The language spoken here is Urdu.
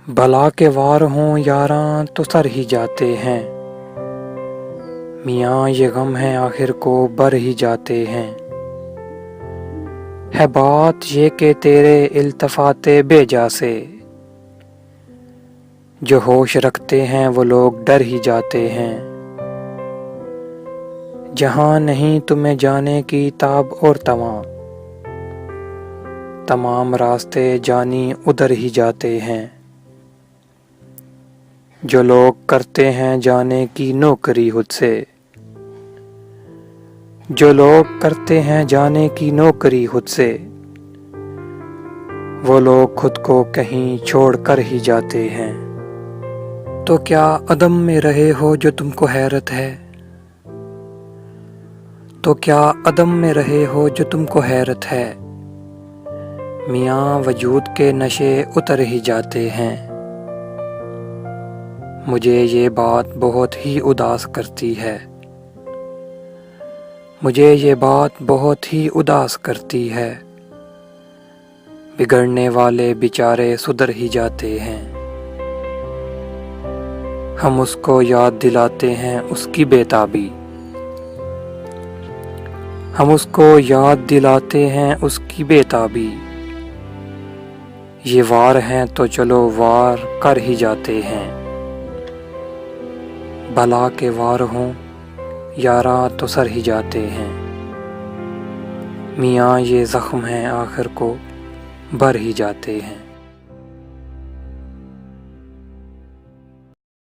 بلا کے وار ہوں یاراں تو سر ہی جاتے ہیں، میاں یہ غم ہے آخر کو بر ہی جاتے ہیں۔ ہے بات یہ کہ تیرے التفات بیجا سے، جو ہوش رکھتے ہیں وہ لوگ ڈر ہی جاتے ہیں۔ جہاں نہیں تمہیں جانے کی تاب اور تواں، تمام راستے جانی ادھر ہی جاتے ہیں۔ جو لوگ کرتے ہیں جانے کی نوکری خود سے، جو لوگ کرتے ہیں جانے کی نوکری خود سے، وہ لوگ خود کو کہیں چھوڑ کر ہی جاتے ہیں۔ تو کیا عدم میں رہے ہو جو تم کو حیرت ہے؟ تو کیا عدم میں رہے ہو جو تم کو حیرت ہے؟ میاں وجود کے نشے اتر ہی جاتے ہیں۔ مجھے یہ بات بہت ہی اداس کرتی ہے، مجھے یہ بات بہت ہی اداس کرتی ہے۔ بگڑنے والے بیچارے سدھر ہی جاتے ہیں، ہم اس کو یاد دلاتے ہیں اس کی بےتابی، ہم اس کو یاد دلاتے ہیں اس کی بےتابی۔ یہ وار ہیں تو چلو وار کر ہی جاتے ہیں، بھلا کے وار ہوں یاراں تو سر ہی جاتے ہیں۔ میاں یہ زخم ہیں آخر کو بھر ہی جاتے ہیں۔